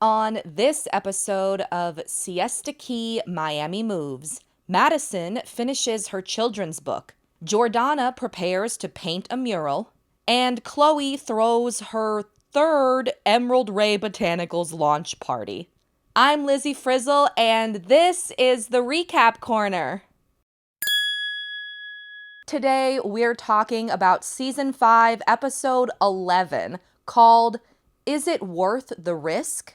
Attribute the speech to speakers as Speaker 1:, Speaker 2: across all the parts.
Speaker 1: On this episode of Siesta Key Miami Moves, Madison finishes her children's book, Jordana prepares to paint a mural, and Chloe throws her third Emerald Ray Botanicals launch party. I'm Lizzie Frizzle, and this is the Recap Corner. Today, we're talking about Season 5, Episode 11, called Is It Worth the Risk?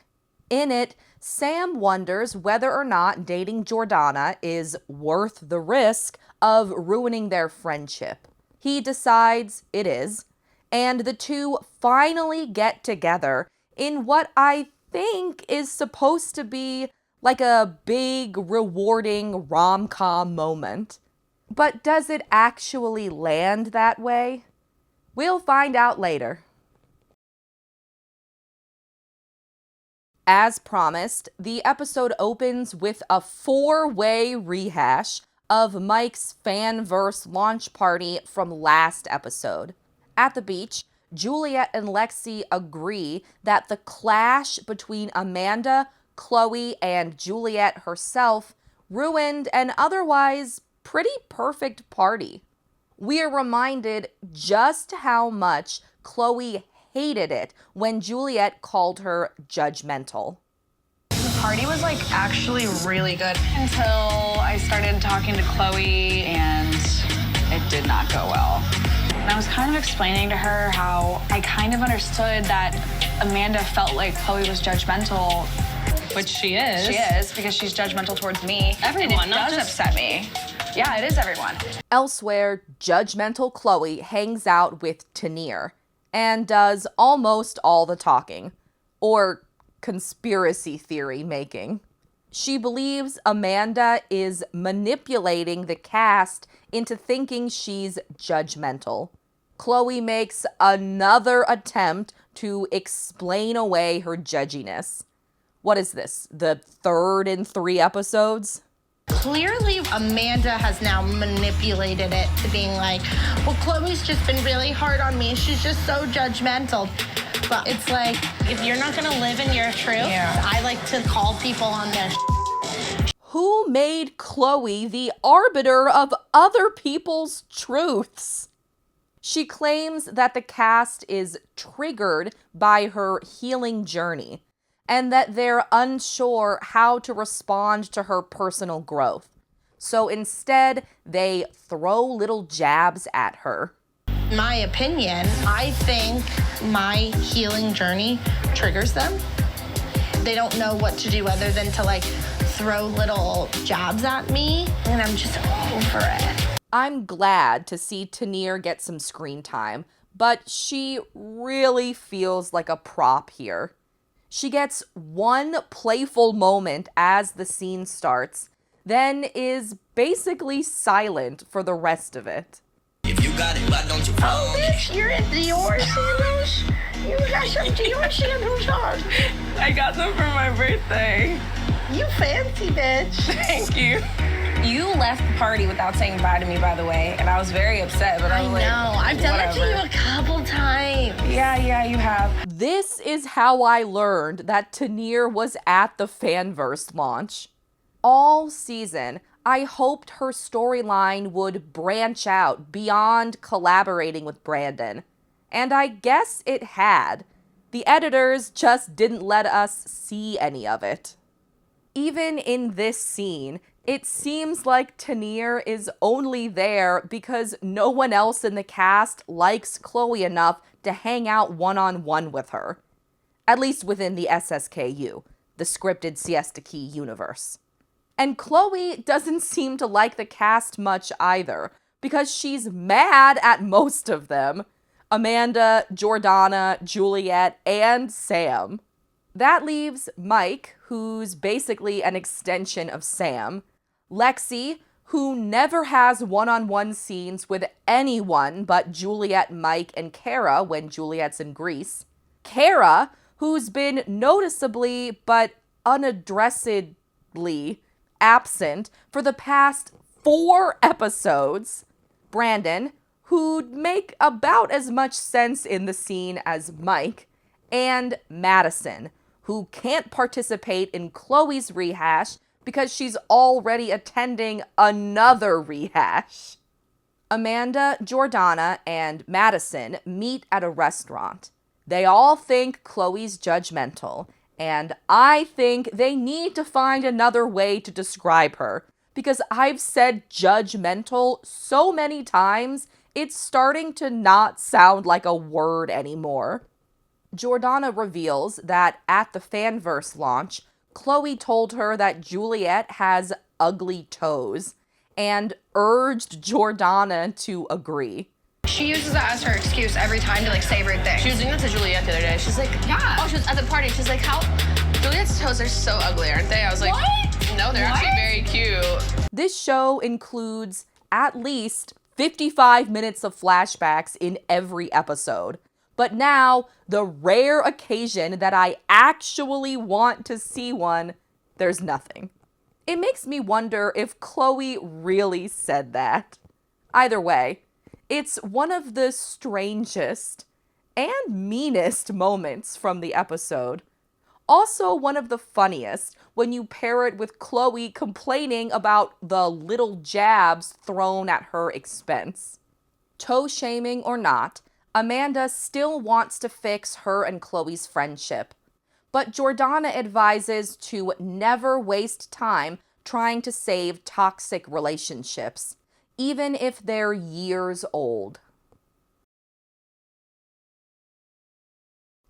Speaker 1: In it, Sam wonders whether or not dating Jordana is worth the risk of ruining their friendship. He decides it is, and the two finally get together in what I think is supposed to be like a big, rewarding rom-com moment. But does it actually land that way? We'll find out later. As promised, the episode opens with a four-way rehash of Mike's fanverse launch party from last episode. At the beach, Juliet and Lexi agree that the clash between Amanda, Chloe, and Juliet herself ruined an otherwise pretty perfect party. We are reminded just how much Chloe hated it when Juliet called her judgmental.
Speaker 2: The party was actually really good until I started talking to Chloe and it did not go well. And I was kind of explaining to her how I kind of understood that Amanda felt like Chloe was judgmental.
Speaker 3: Which she is.
Speaker 2: She is, because she's judgmental towards me.
Speaker 3: Everyone,
Speaker 2: and it
Speaker 3: not
Speaker 2: does
Speaker 3: just
Speaker 2: upset me. Yeah, it is everyone.
Speaker 1: Elsewhere, judgmental Chloe hangs out with Tanir and does almost all the talking, or conspiracy theory making. She believes Amanda is manipulating the cast into thinking she's judgmental. Chloe makes another attempt to explain away her judginess. What is this, the third in 3 episodes?
Speaker 4: Clearly, Amanda has now manipulated it to being like, well, Chloe's just been really hard on me. She's just so judgmental. But it's like, if you're not going to live in your truth, I like to call people on their
Speaker 1: Who made Chloe the arbiter of other people's truths? She claims that the cast is triggered by her healing journey, and that they're unsure how to respond to her personal growth. So instead, they throw little jabs at her.
Speaker 4: My opinion, I think my healing journey triggers them. They don't know what to do other than to throw little jabs at me, and I'm just over it.
Speaker 1: I'm glad to see Tanir get some screen time, but she really feels like a prop here. She gets one playful moment as the scene starts, then is basically silent for the rest of it.
Speaker 5: If you got it, why don't you
Speaker 4: Oh, bitch, you're in Dior sandals? You got some Dior sandals on.
Speaker 3: I got them for my birthday.
Speaker 4: You fancy, bitch.
Speaker 3: Thank you. You left the party without saying bye to me, by the way, and I was very upset, but I was like,
Speaker 4: know. I've done it to you a couple times.
Speaker 3: Yeah, you have.
Speaker 1: This is how I learned that Tanir was at the Fanverse launch. All season, I hoped her storyline would branch out beyond collaborating with Brandon. And I guess it had. The editors just didn't let us see any of it. Even in this scene, it seems like Tanir is only there because no one else in the cast likes Chloe enough to hang out one-on-one with her. At least within the SSKU, the scripted Siesta Key universe. And Chloe doesn't seem to like the cast much either, because she's mad at most of them. Amanda, Jordana, Juliet, and Sam. That leaves Mike, who's basically an extension of Sam, Lexi, who never has one-on-one scenes with anyone but Juliet, Mike, and Cara when Juliet's in Greece, Cara, who's been noticeably but unaddressedly absent for the past 4 episodes, Brandon, who'd make about as much sense in the scene as Mike, and Madison, who can't participate in Chloe's rehash because she's already attending another rehash. Amanda, Jordana, and Mad-Ish-sson meet at a restaurant. They all think Chloe's judgmental, and I think they need to find another way to describe her, because I've said judgmental so many times, it's starting to not sound like a word anymore. Jordana reveals that at the Fanverse launch, Chloe told her that Juliet has ugly toes, and urged Jordana to agree.
Speaker 2: She uses that as her excuse every time to like say rude things.
Speaker 3: She was doing that to Juliet the other day. She's like,
Speaker 2: Yeah.
Speaker 3: oh, she was at the party. She's like, how? Juliet's toes are so ugly, aren't they? I was like,
Speaker 2: What?
Speaker 3: no, they're actually
Speaker 2: What?
Speaker 3: very cute.
Speaker 1: This show includes at least 55 minutes of flashbacks in every episode. But now, the rare occasion that I actually want to see one, there's nothing. It makes me wonder if Chloe really said that. Either way, it's one of the strangest and meanest moments from the episode. Also one of the funniest when you pair it with Chloe complaining about the little jabs thrown at her expense. Toe shaming or not, Amanda still wants to fix her and Chloe's friendship. But Jordana advises to never waste time trying to save toxic relationships, even if they're years old.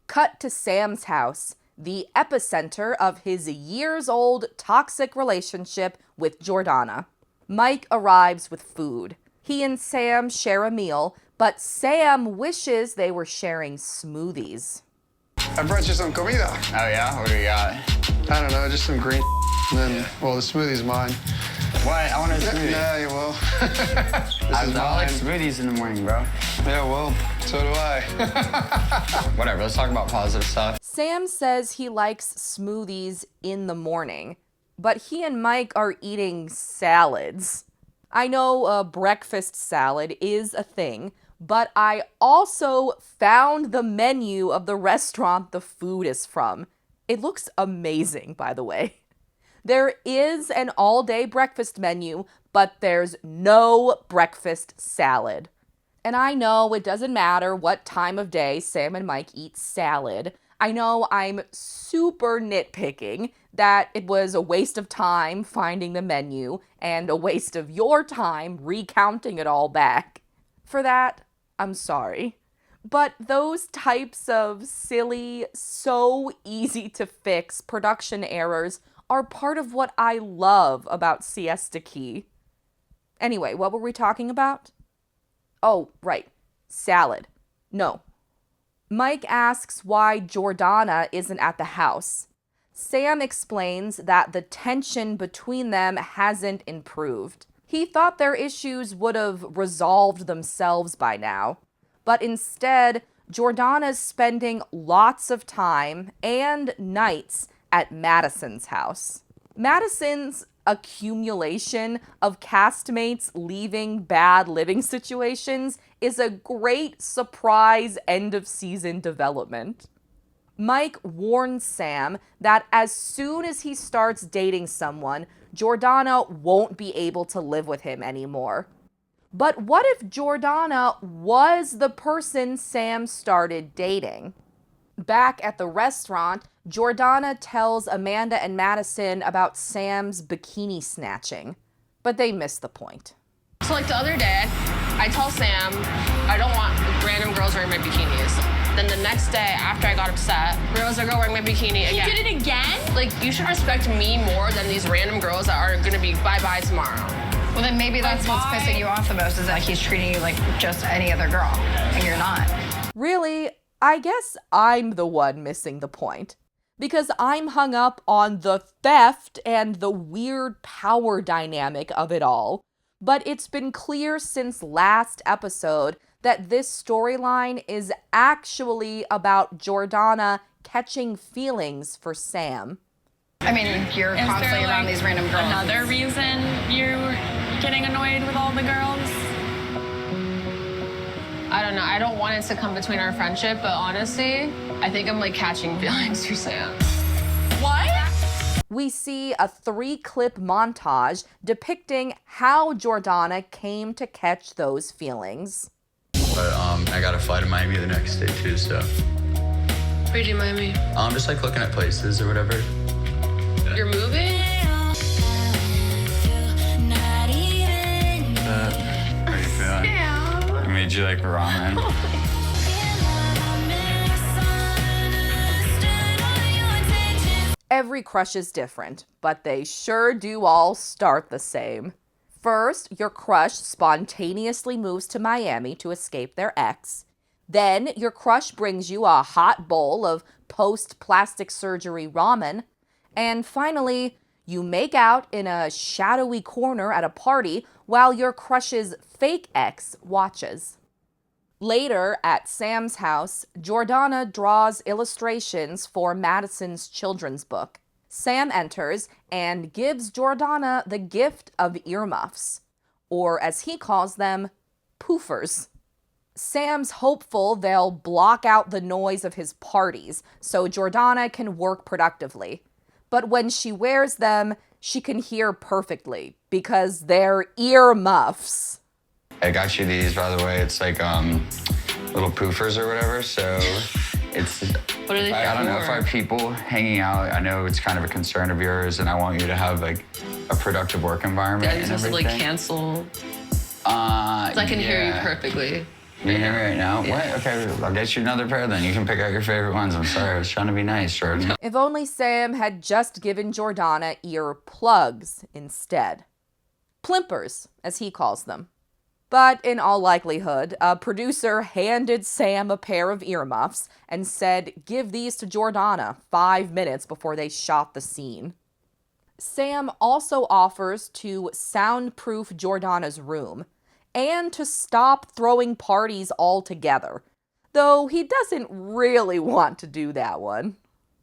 Speaker 1: Cut to Sam's house, the epicenter of his years-old toxic relationship with Jordana. Mike arrives with food. He and Sam share a meal, but Sam wishes they were sharing smoothies.
Speaker 6: I brought you some comida.
Speaker 7: Oh yeah? What do you got?
Speaker 6: I don't know, just some green and then, well, the smoothie's mine.
Speaker 7: What? I want a smoothie.
Speaker 6: Yeah, you will.
Speaker 7: I don't like smoothies in the morning, bro.
Speaker 6: Yeah, well, so do I.
Speaker 7: Whatever, let's talk about positive stuff.
Speaker 1: Sam says he likes smoothies in the morning, but he and Mike are eating salads. I know a breakfast salad is a thing, but I also found the menu of the restaurant the food is from. It looks amazing, by the way. There is an all-day breakfast menu, but there's no breakfast salad. And I know it doesn't matter what time of day Sam and Mike eat salad. I know I'm super nitpicking that it was a waste of time finding the menu and a waste of your time recounting it all back. For that, I'm sorry. But those types of silly, so easy to fix production errors are part of what I love about Siesta Key. Anyway, what were we talking about? Oh, right. Salad. No. Mike asks why Jordana isn't at the house. Sam explains that the tension between them hasn't improved. He thought their issues would have resolved themselves by now. But instead, Jordana's spending lots of time and nights at Mad-Ish-sson's house. Mad-Ish-sson's accumulation of castmates leaving bad living situations is a great surprise end-of-season development. Mike warns Sam that as soon as he starts dating someone, Jordana won't be able to live with him anymore. But what if Jordana was the person Sam started dating? Back at the restaurant, Jordana tells Amanda and Mad-Ish-sson about Sam's bikini snatching, but they miss the point.
Speaker 3: So like the other day, I tell Sam, I don't want random girls wearing my bikinis. Then the next day, after I got upset, there was a girl wearing my bikini again.
Speaker 2: You did it again?
Speaker 3: Like, you should respect me more than these random girls that are gonna be bye-bye tomorrow.
Speaker 2: Well, then maybe that's what's
Speaker 3: why?
Speaker 2: pissing you off the most is that he's treating you like just any other girl, and you're not.
Speaker 1: Really, I guess I'm the one missing the point. Because I'm hung up on the theft and the weird power dynamic of it all. But it's been clear since last episode that this storyline is actually about Jordana catching feelings for Sam.
Speaker 2: I mean, you're constantly around these random girls.
Speaker 8: Another reason you're getting annoyed with all the girls?
Speaker 3: I don't know, I don't want it to come between our friendship, but honestly, I think I'm like catching feelings for Sam.
Speaker 1: We see a 3-clip montage depicting how Jordana came to catch those feelings.
Speaker 7: But I got a flight to Miami the next day too, so.
Speaker 3: Where'd you Miami?
Speaker 7: I'm just like looking at places or whatever.
Speaker 3: You're moving?
Speaker 7: How you feeling?
Speaker 3: Yeah.
Speaker 7: I made you like ramen.
Speaker 1: Every crush is different, but they sure do all start the same. First, your crush spontaneously moves to Miami to escape their ex. Then, your crush brings you a hot bowl of post-plastic surgery ramen. And finally, you make out in a shadowy corner at a party while your crush's fake ex watches. Later, at Sam's house, Jordana draws illustrations for Madison's children's book. Sam enters and gives Jordana the gift of earmuffs, or as he calls them, poofers. Sam's hopeful they'll block out the noise of his parties so Jordana can work productively. But when she wears them, she can hear perfectly because they're earmuffs.
Speaker 7: I got you these, by the way. It's like little poofers or whatever. So it's.
Speaker 3: What are they
Speaker 7: I don't know if I have
Speaker 3: for?
Speaker 7: people hanging out. I know it's kind of a concern of yours, and I want you to have like a productive work environment.
Speaker 3: Yeah, you're
Speaker 7: and
Speaker 3: supposed to like
Speaker 7: everything.
Speaker 3: cancel. So I can hear you
Speaker 7: yeah.
Speaker 3: perfectly.
Speaker 7: You can hear me right now? What? Okay, I'll get you another pair then. You can pick out your favorite ones. I'm sorry, I was trying to be nice, Jordan.
Speaker 1: If only Sam had just given Jordana ear plugs instead. Plimpers, as he calls them. But in all likelihood, a producer handed Sam a pair of earmuffs and said, give these to Jordana 5 minutes before they shot the scene. Sam also offers to soundproof Jordana's room and to stop throwing parties altogether, though he doesn't really want to do that one.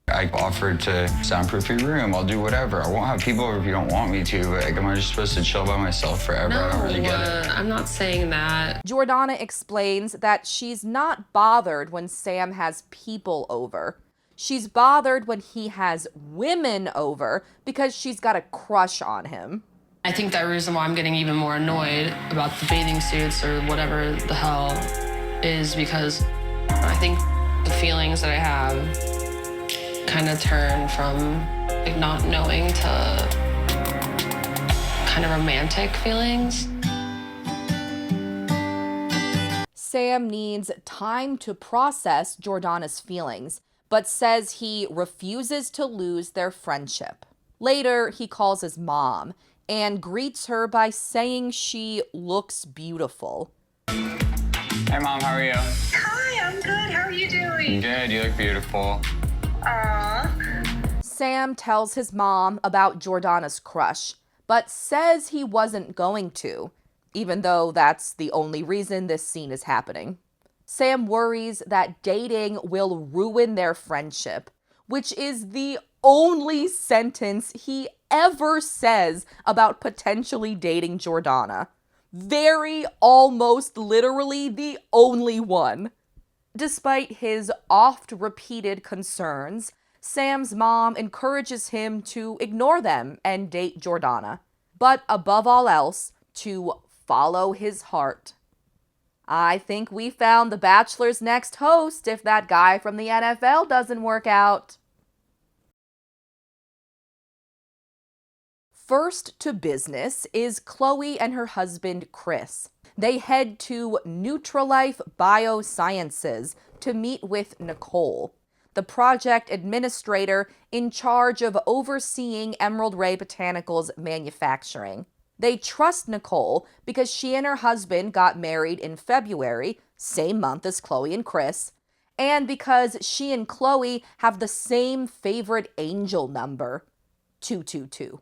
Speaker 7: I offered to soundproof your room. I'll do whatever. I won't have people over if you don't want me to. Like, am I just supposed to chill by myself forever? I don't really get it.
Speaker 3: I'm not saying that.
Speaker 1: Jordana explains that she's not bothered when Sam has people over. She's bothered when he has women over because she's got a crush on him.
Speaker 3: I think that reason why I'm getting even more annoyed about the bathing suits or whatever the hell is because I think the feelings that I have kind of turn from like not knowing to kind of romantic feelings.
Speaker 1: Sam needs time to process Jordana's feelings, but says he refuses to lose their friendship. Later, he calls his mom and greets her by saying she looks beautiful.
Speaker 7: Hey, Mom, how are you?
Speaker 9: Hi, I'm good. How are you doing?
Speaker 7: Good, you look beautiful.
Speaker 9: Aww.
Speaker 1: Sam tells his mom about Jordana's crush, but says he wasn't going to, even though that's the only reason this scene is happening. Sam worries that dating will ruin their friendship, which is the only sentence he ever says about potentially dating Jordana. Very almost literally the only one. Despite his oft-repeated concerns, Sam's mom encourages him to ignore them and date Jordana, but above all else, to follow his heart. I think we found The Bachelor's next host if that guy from the NFL doesn't work out. First to business is Chloe and her husband, Chris. They head to Nutrilife Biosciences to meet with Nicole, the project administrator in charge of overseeing Emerald Ray Botanicals manufacturing. They trust Nicole because she and her husband got married in February, same month as Chloe and Chris, and because she and Chloe have the same favorite angel number, 222.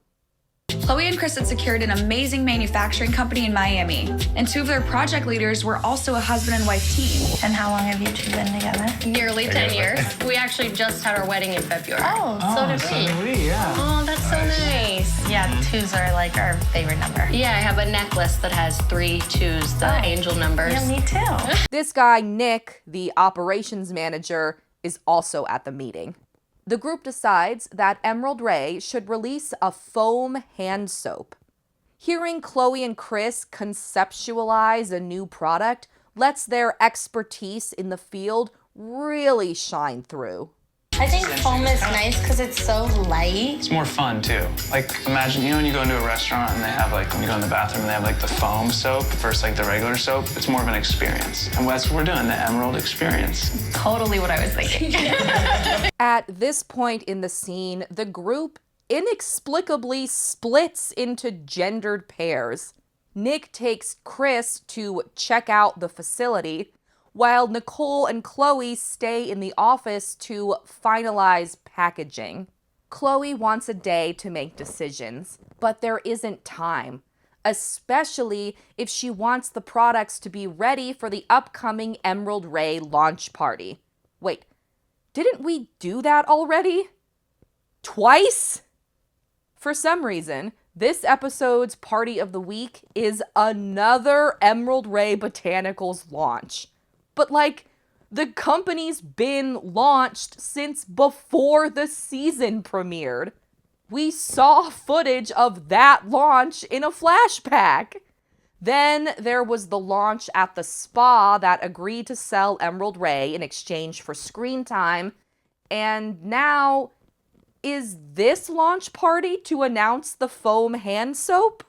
Speaker 10: Chloe and Chris had secured an amazing manufacturing company in Miami, and two of their project leaders were also a husband and wife team.
Speaker 4: And how long have you two been together?
Speaker 3: Nearly 10 years. We actually just had our wedding in February.
Speaker 4: Oh, so did we.
Speaker 7: Yeah.
Speaker 3: Oh, that's so nice.
Speaker 4: Yeah, twos are like our favorite number.
Speaker 3: Yeah, I have a necklace that has 3 twos, the angel numbers.
Speaker 4: Yeah, me too.
Speaker 1: This guy, Nick, the operations manager, is also at the meeting. The group decides that Emerald Ray should release a foam hand soap. Hearing Chloe and Chris conceptualize a new product lets their expertise in the field really shine through.
Speaker 4: I think foam is nice because it's so light.
Speaker 11: It's more fun too. Like imagine, when you go into a restaurant and they have when you go in the bathroom and they have the foam soap versus the regular soap, it's more of an experience. And that's what we're doing, the Emerald experience.
Speaker 10: Totally what I was thinking.
Speaker 1: At this point in the scene, the group inexplicably splits into gendered pairs. Nick takes Chris to check out the facility, while Nicole and Chloe stay in the office to finalize packaging. Chloe wants a day to make decisions, but there isn't time, especially if she wants the products to be ready for the upcoming Emerald Ray launch party. Wait, didn't we do that already? Twice? For some reason, this episode's party of the week is another Emerald Ray Botanicals launch. But the company's been launched since before the season premiered. We saw footage of that launch in a flashback. Then there was the launch at the spa that agreed to sell Emerald Ray in exchange for screen time. And now, is this launch party to announce the foam hand soap?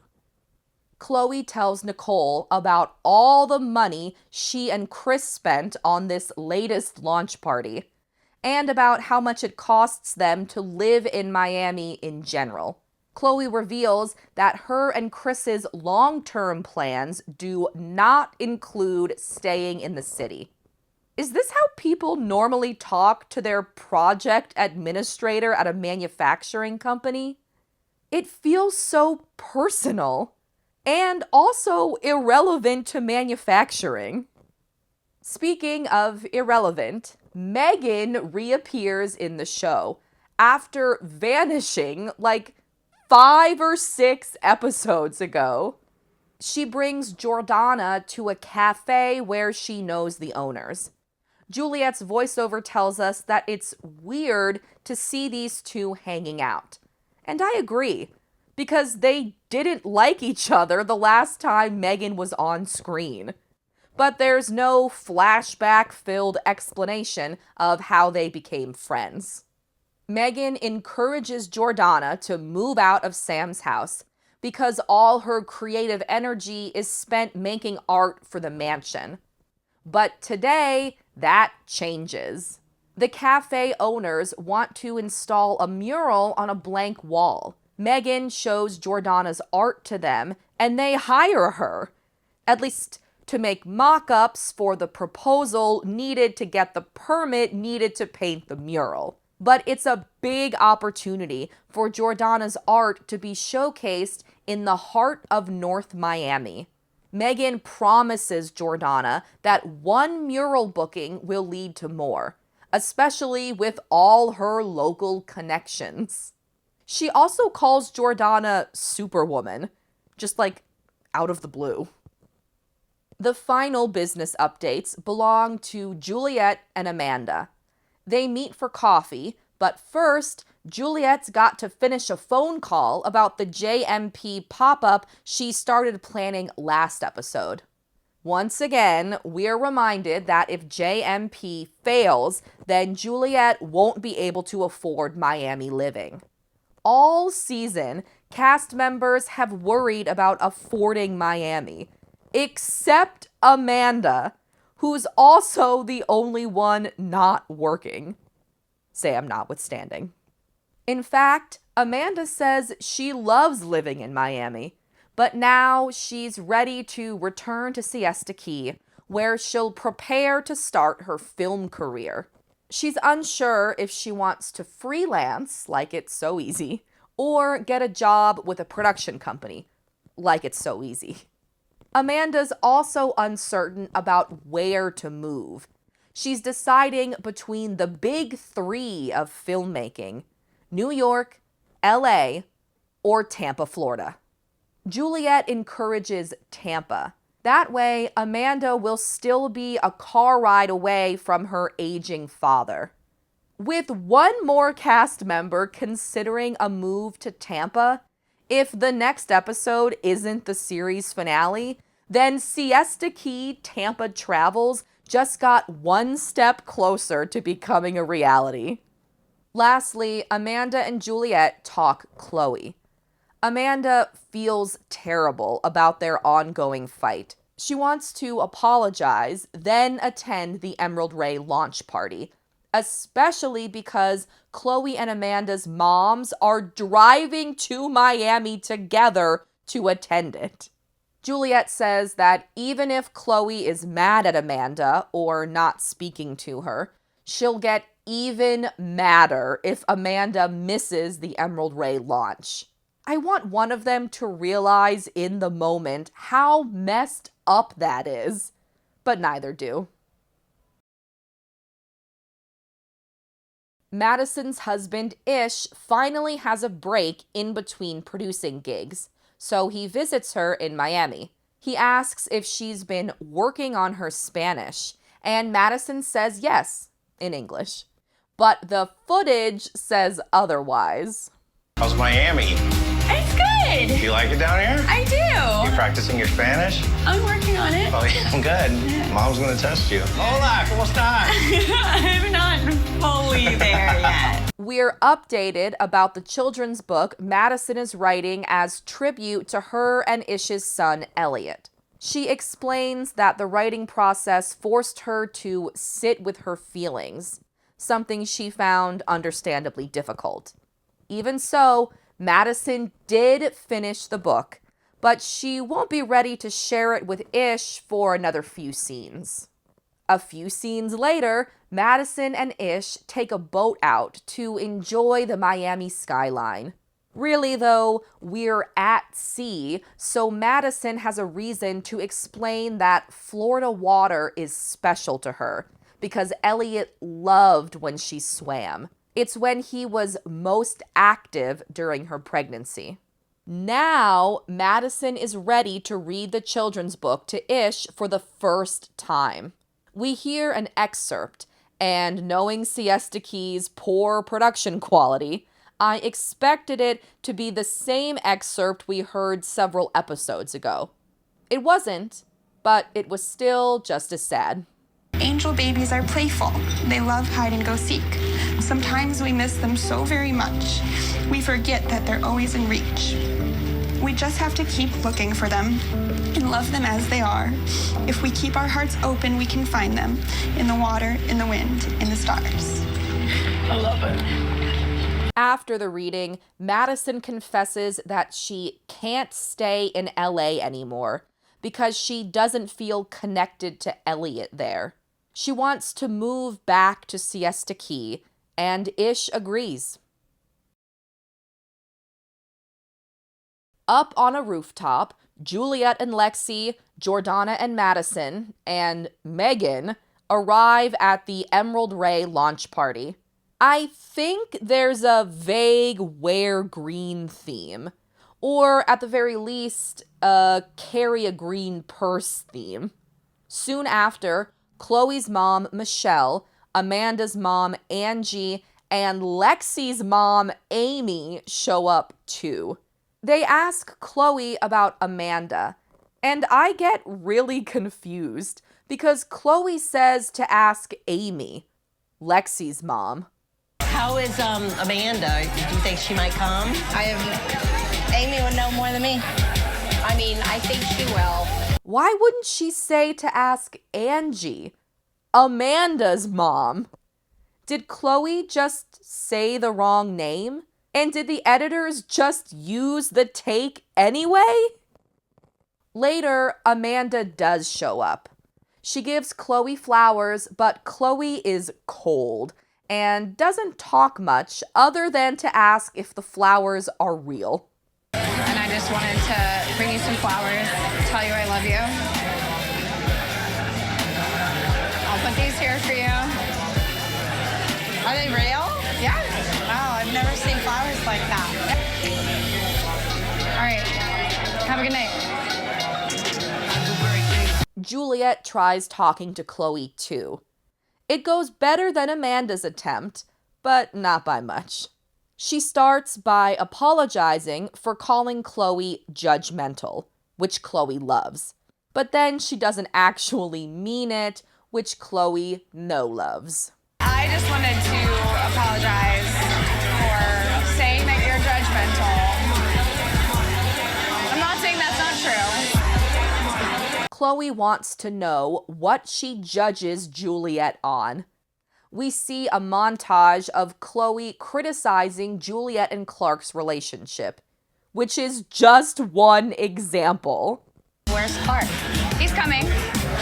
Speaker 1: Chloe tells Nicole about all the money she and Chris spent on this latest launch party, and about how much it costs them to live in Miami in general. Chloe reveals that her and Chris's long-term plans do not include staying in the city. Is this how people normally talk to their project administrator at a manufacturing company? It feels so personal. And also irrelevant to manufacturing. Speaking of irrelevant, Megan reappears in the show after vanishing 5 or 6 episodes ago. She brings Jordana to a cafe where she knows the owners. Juliet's voiceover tells us that it's weird to see these two hanging out. And I agree, because they didn't like each other the last time Megan was on screen. But there's no flashback-filled explanation of how they became friends. Megan encourages Jordana to move out of Sam's house because all her creative energy is spent making art for the mansion. But today, that changes. The cafe owners want to install a mural on a blank wall. Megan shows Jordana's art to them, and they hire her, at least to make mock-ups for the proposal needed to get the permit needed to paint the mural. But it's a big opportunity for Jordana's art to be showcased in the heart of North Miami. Megan promises Jordana that one mural booking will lead to more, especially with all her local connections. She also calls Jordana Superwoman, just out of the blue. The final business updates belong to Juliet and Amanda. They meet for coffee, but first, Juliet's got to finish a phone call about the JMP pop-up she started planning last episode. Once again, we're reminded that if JMP fails, then Juliet won't be able to afford Miami living. All season, cast members have worried about affording Miami, except Amanda, who's also the only one not working. Sam notwithstanding. In fact, Amanda says she loves living in Miami, but now she's ready to return to Siesta Key, where she'll prepare to start her film career. She's unsure if she wants to freelance, like It's So Easy, or get a job with a production company, like It's So Easy. Amanda's also uncertain about where to move. She's deciding between the big 3 of filmmaking: New York, LA, or Tampa, Florida. Juliet encourages Tampa. That way, Amanda will still be a car ride away from her aging father. With one more cast member considering a move to Tampa, if the next episode isn't the series finale, then Siesta Key Tampa Travels just got one step closer to becoming a reality. Lastly, Amanda and Juliet talk Chloe. Amanda feels terrible about their ongoing fight. She wants to apologize, then attend the Emerald Ray launch party, especially because Chloe and Amanda's moms are driving to Miami together to attend it. Juliet says that even if Chloe is mad at Amanda or not speaking to her, she'll get even madder if Amanda misses the Emerald Ray launch. I want one of them to realize in the moment how messed up that is, but neither do. Madison's husband, Ish, finally has a break in between producing gigs, so he visits her in Miami. He asks if she's been working on her Spanish, and Madison says yes, in English. But the footage says otherwise.
Speaker 12: How's Miami?
Speaker 8: It's good.
Speaker 12: Do you like it down here?
Speaker 8: I do.
Speaker 12: You practicing your Spanish?
Speaker 8: I'm working on it.
Speaker 12: Oh, yeah, good. Mom's gonna test you. Hola, ¿cómo estás?
Speaker 8: I'm not fully there yet.
Speaker 1: We're updated about the children's book Madison is writing as tribute to her and Ish's son, Elliot. She explains that the writing process forced her to sit with her feelings, something she found understandably difficult. Even so, Madison did finish the book, but she won't be ready to share it with Ish for another few scenes. A few scenes later, Madison and Ish take a boat out to enjoy the Miami skyline. Really, though, we're at sea, so Madison has a reason to explain that Florida water is special to her, because Elliot loved when she swam. It's when he was most active during her pregnancy. Now, Madison is ready to read the children's book to Ish for the first time. We hear an excerpt, and knowing Siesta Key's poor production quality, I expected it to be the same excerpt we heard several episodes ago. It wasn't, but it was still just as sad.
Speaker 13: Angel babies are playful. They love hide and go seek. Sometimes we miss them so very much, we forget that they're always in reach. We just have to keep looking for them and love them as they are. If we keep our hearts open, we can find them in the water, in the wind, in the stars.
Speaker 8: I love it.
Speaker 1: After the reading, Madison confesses that she can't stay in LA anymore because she doesn't feel connected to Elliot there. She wants to move back to Siesta Key, and Ish agrees. Up on a rooftop, Juliet and Lexi, Jordana and Madison, and Megan arrive at the Emerald Ray launch party. I think there's a vague wear green theme, or at the very least, a carry a green purse theme. Soon after, Chloe's mom, Michelle, Amanda's mom, Angie, and Lexi's mom, Amy, show up too. They ask Chloe about Amanda, and I get really confused because Chloe says to ask Amy, Lexi's mom.
Speaker 4: How is Amanda? Do you think she might come? Amy would know more than me. I mean, I think she will.
Speaker 1: Why wouldn't she say to ask Angie, Amanda's mom? Did Chloe just say the wrong name? And did the editors just use the take anyway? Later, Amanda does show up. She gives Chloe flowers, but Chloe is cold and doesn't talk much other than to ask if the flowers are real.
Speaker 2: And I just wanted to bring you some flowers, tell you I love you. I'll put these here for you.
Speaker 4: Are they real?
Speaker 2: Yeah.
Speaker 4: Wow, I've never seen flowers like that.
Speaker 2: All right. Have a good night.
Speaker 1: Juliet tries talking to Chloe too. It goes better than Amanda's attempt, but not by much. She starts by apologizing for calling Chloe judgmental, which Chloe loves. But then she doesn't actually mean it, which Chloe no-loves.
Speaker 10: I just wanted to apologize for saying that you're judgmental. I'm not saying that's not true.
Speaker 1: Chloe wants to know what she judges Juliet on. We see a montage of Chloe criticizing Juliet and Clark's relationship, which is just one example.
Speaker 4: Where's Clark?
Speaker 10: He's coming.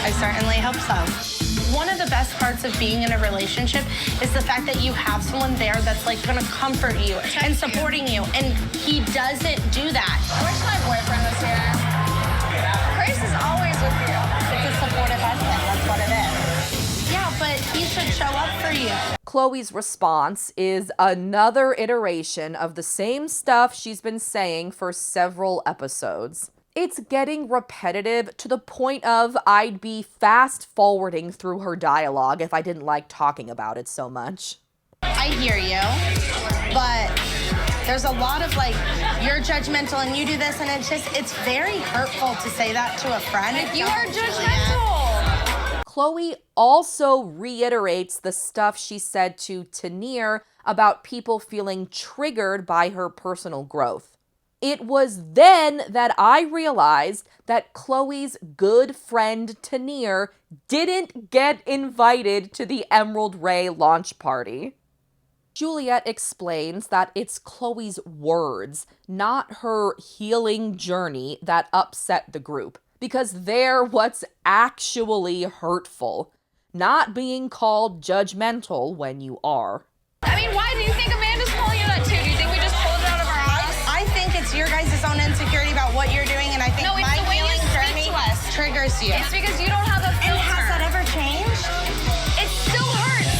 Speaker 4: I certainly hope so. One of the best parts of being in a relationship is the fact that you have someone there that's like gonna comfort you and supporting you, and he doesn't do that.
Speaker 10: I wish my boyfriend was here. Grace is always with you.
Speaker 4: It's a supportive husband, that's what it is. Yeah, but he should show up for you.
Speaker 1: Chloe's response is another iteration of the same stuff she's been saying for several episodes. It's getting repetitive to the point of I'd be fast-forwarding through her dialogue if I didn't like talking about it so much.
Speaker 4: I hear you, but there's a lot of like, you're judgmental and you do this, and it's very hurtful to say that to a friend.
Speaker 10: You are judgmental.
Speaker 1: Chloe also reiterates the stuff she said to Tanir about people feeling triggered by her personal growth. It was then that I realized that Chloe's good friend Tanir didn't get invited to the Emerald Ray launch party. Juliet explains that it's Chloe's words, not her healing journey, that upset the group, because they're what's actually hurtful, not being called judgmental when you are.
Speaker 10: I mean, why do you think Amanda's calling you that too? Do you think we just pulled it out of our ass?
Speaker 4: I think it's your guys' own insecurity about what you're doing, and I think
Speaker 10: No, it's
Speaker 4: my
Speaker 10: the way you
Speaker 4: healing
Speaker 10: speak
Speaker 4: journey
Speaker 10: to us.
Speaker 4: triggers you.
Speaker 10: It's because you don't have a filter.
Speaker 4: And has that ever changed?
Speaker 10: It still hurts.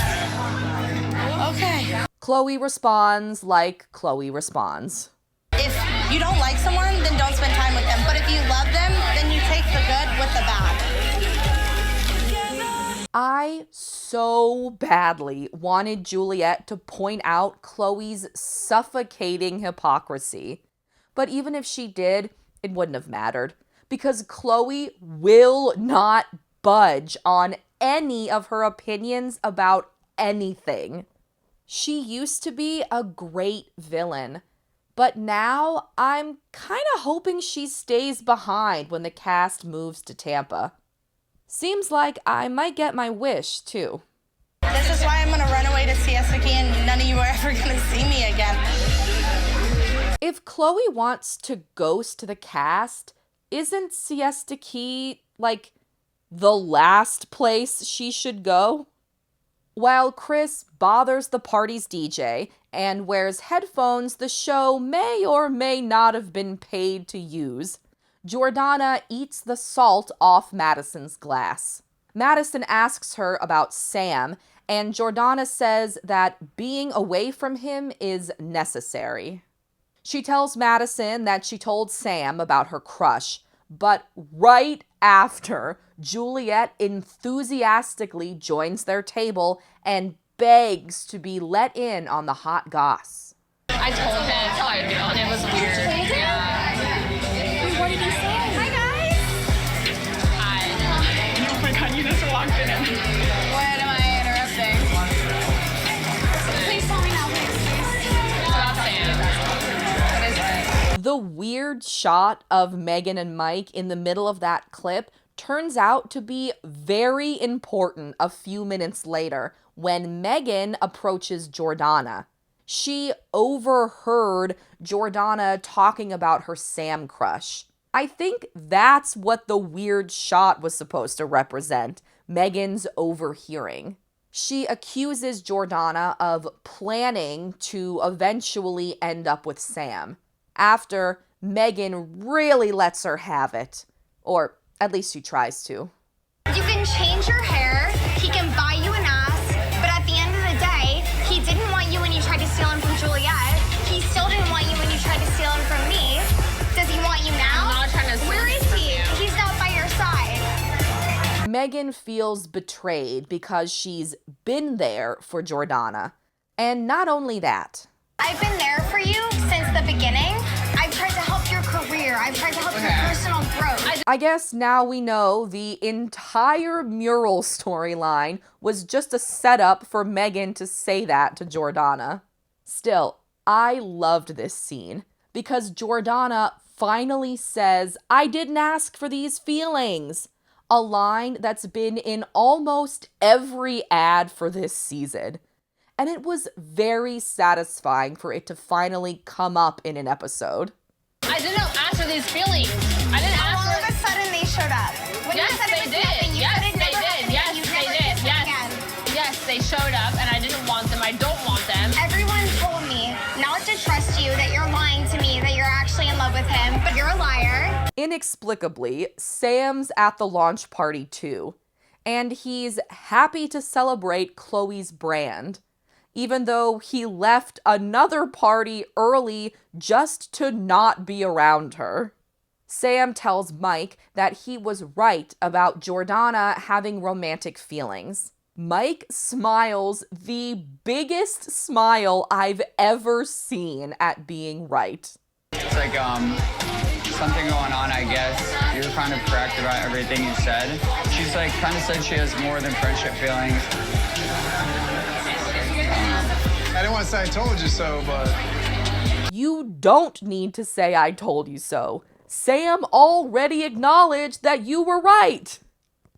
Speaker 4: Okay.
Speaker 1: Chloe responds like Chloe responds.
Speaker 4: If you don't like someone, then don't spend time with them. But if you love them, then you take the good with the bad.
Speaker 1: I so badly wanted Juliet to point out Chloe's suffocating hypocrisy. But even if she did, it wouldn't have mattered. Because Chloe will not budge on any of her opinions about anything. She used to be a great villain. But now I'm kind of hoping she stays behind when the cast moves to Tampa. Seems like I might get my wish, too.
Speaker 4: This is why I'm going to run away to Siesta and none of you are ever going to see me again.
Speaker 1: If Chloe wants to ghost the cast, isn't Siesta Key, like, the last place she should go? While Chris bothers the party's DJ and wears headphones the show may or may not have been paid to use, Jordana eats the salt off Madison's glass. Madison asks her about Sam, and Jordana says that being away from him is necessary. She tells Madison that she told Sam about her crush, but right after, Juliet enthusiastically joins their table and begs to be let in on the hot goss.
Speaker 3: I told him how I'd be on. It was weird.
Speaker 10: What did he say? Hi, guys.
Speaker 3: Hi.
Speaker 10: Oh my God, you just walked in. What am I interrupting? Please tell me now, please.
Speaker 3: It's about Sam.
Speaker 10: What is it?
Speaker 1: The weird shot of Megan and Mike in the middle of that clip turns out to be very important a few minutes later when Megan approaches Jordana. She overheard Jordana talking about her Sam crush. I think that's what the weird shot was supposed to represent, Megan's overhearing. She accuses Jordana of planning to eventually end up with Sam, after Megan really lets her have it. Or at least she tries to.
Speaker 14: You can change your hair, he can buy you an ass, but at the end of the day, he didn't want you when you tried to steal him from Juliet. He still didn't want you when you tried to steal him from me. Does he want you now?
Speaker 3: I'm not trying to steal
Speaker 14: Where is
Speaker 3: him from
Speaker 14: he?
Speaker 3: you.
Speaker 14: He's not by your side.
Speaker 1: Megan feels betrayed because she's been there for Jordana. And not only that,
Speaker 14: I've been there for you since the beginning. I've tried to help your career. I've tried to help your personal growth.
Speaker 1: I guess now we know the entire mural storyline was just a setup for Megan to say that to Jordana. Still, I loved this scene because Jordana finally says, "I didn't ask for these feelings." A line that's been in almost every ad for this season. And it was very satisfying for it to finally come up in an episode.
Speaker 8: I didn't ask for these feelings. I didn't ask for...
Speaker 14: All of a sudden they showed up. When
Speaker 8: Yes,
Speaker 14: you said it
Speaker 8: they
Speaker 14: was
Speaker 8: did.
Speaker 14: nothing, you
Speaker 8: Yes,
Speaker 14: said it
Speaker 8: they
Speaker 14: never
Speaker 8: did.
Speaker 14: happened
Speaker 8: Yes,
Speaker 14: again. You've
Speaker 8: they
Speaker 14: never
Speaker 8: did.
Speaker 14: kissed me
Speaker 8: Yes.
Speaker 14: again.
Speaker 8: Yes, they showed up, and I didn't want them. I don't want them.
Speaker 14: Everyone told me not to trust you, that you're lying to me, that you're actually in love with him, but you're a liar.
Speaker 1: Inexplicably, Sam's at the launch party too, and he's happy to celebrate Chloe's brand, even though he left another party early just to not be around her. Sam tells Mike that he was right about Jordana having romantic feelings. Mike smiles the biggest smile I've ever seen at being right.
Speaker 7: It's like, something going on, I guess. You're kind of correct about everything you said. She's like, kind of said she has more than friendship feelings.
Speaker 6: I didn't want to say I told you so, but...
Speaker 1: You don't need to say I told you so. Sam already acknowledged that you were right.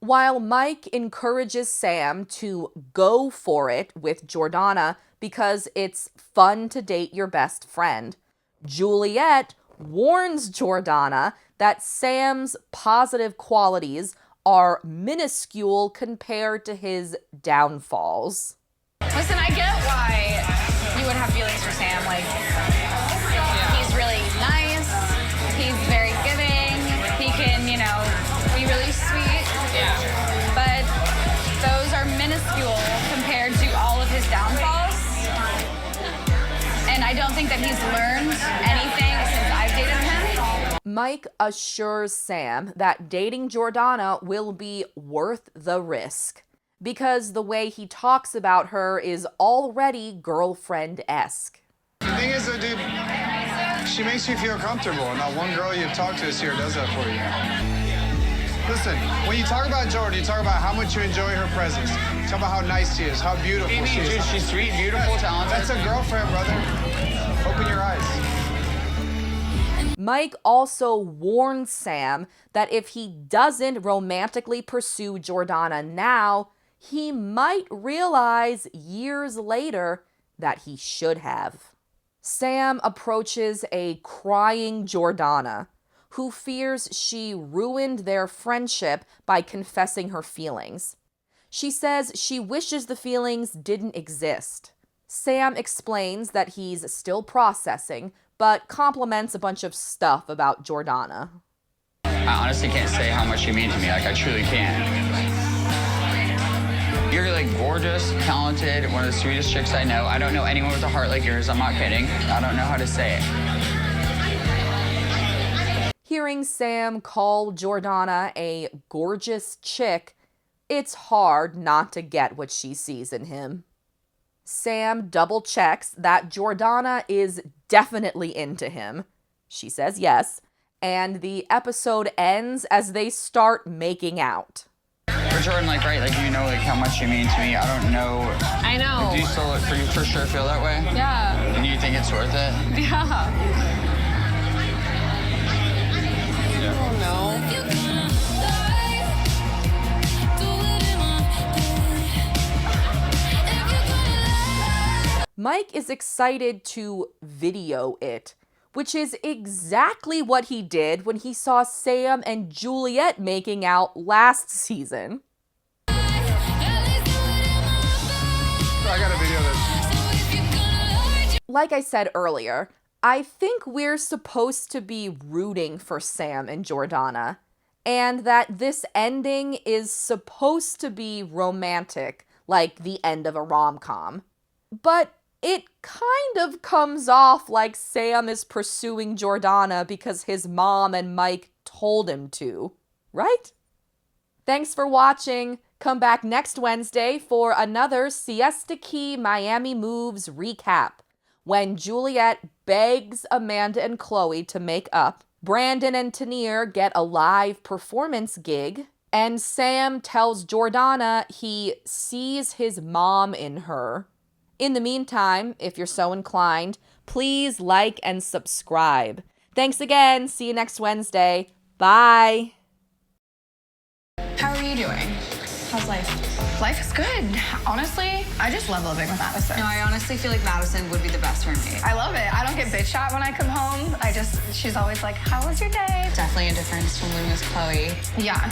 Speaker 1: While Mike encourages Sam to go for it with Jordana because it's fun to date your best friend, Juliet warns Jordana that Sam's positive qualities are minuscule compared to his downfalls.
Speaker 10: Listen, I get why you would have feelings for Sam. Like, he's really nice. He's very giving. He can, be really sweet.
Speaker 8: Yeah.
Speaker 10: But those are minuscule compared to all of his downfalls. And I don't think that he's learned anything since I've dated him.
Speaker 1: Mike assures Sam that dating Jordana will be worth the risk, because the way he talks about her is already girlfriend-esque.
Speaker 6: The thing is, though, dude, she makes you feel comfortable. Not one girl you've talked to this year does that for you. Listen, when you talk about Jordan, you talk about how much you enjoy her presence. You talk about how nice she is, how beautiful she is.
Speaker 7: Dude, she's sweet, beautiful, talented.
Speaker 6: That's a girlfriend, brother. Open your eyes.
Speaker 1: Mike also warns Sam that if he doesn't romantically pursue Jordana now, he might realize years later that he should have. Sam approaches a crying Jordana, who fears she ruined their friendship by confessing her feelings. She says she wishes the feelings didn't exist. Sam explains that he's still processing, but compliments a bunch of stuff about Jordana.
Speaker 7: I honestly can't say how much you mean to me. Like, I truly can't. You're like gorgeous, talented, one of the sweetest chicks I know. I don't know anyone with a heart like yours. I'm not kidding. I don't know how to say it.
Speaker 1: Hearing Sam call Jordana a gorgeous chick, it's hard not to get what she sees in him. Sam double checks that Jordana is definitely into him. She says yes, and the episode ends as they start making out.
Speaker 7: For Jordan, like, right, like, you know, like, how much you mean to me. I don't know.
Speaker 8: I know.
Speaker 7: Do you still, for you, for sure feel that way?
Speaker 8: Yeah.
Speaker 7: And you think it's worth it?
Speaker 8: Yeah. Oh, no.
Speaker 1: Mike is excited to video it, which is exactly what he did when he saw Sam and Juliet making out last season.
Speaker 6: I gotta video this.
Speaker 1: Like I said earlier, I think we're supposed to be rooting for Sam and Jordana, and that this ending is supposed to be romantic, like the end of a rom-com. But it kind of comes off like Sam is pursuing Jordana because his mom and Mike told him to, right? Thanks for watching. Come back next Wednesday for another Siesta Key Miami Moves recap, when Juliet begs Amanda and Chloe to make up, Brandon and Tanier get a live performance gig, and Sam tells Jordana he sees his mom in her. In the meantime, if you're so inclined, please like and subscribe. Thanks again. See you next Wednesday. Bye.
Speaker 2: How are you doing? How's life? Life is good. Honestly, I just love living with Madison.
Speaker 10: No, I honestly feel like Madison would be the best for me.
Speaker 2: I love it. I don't get bitch shot when I come home. She's always like, how was your day?
Speaker 10: Definitely a difference from living with Chloe.
Speaker 2: Yeah.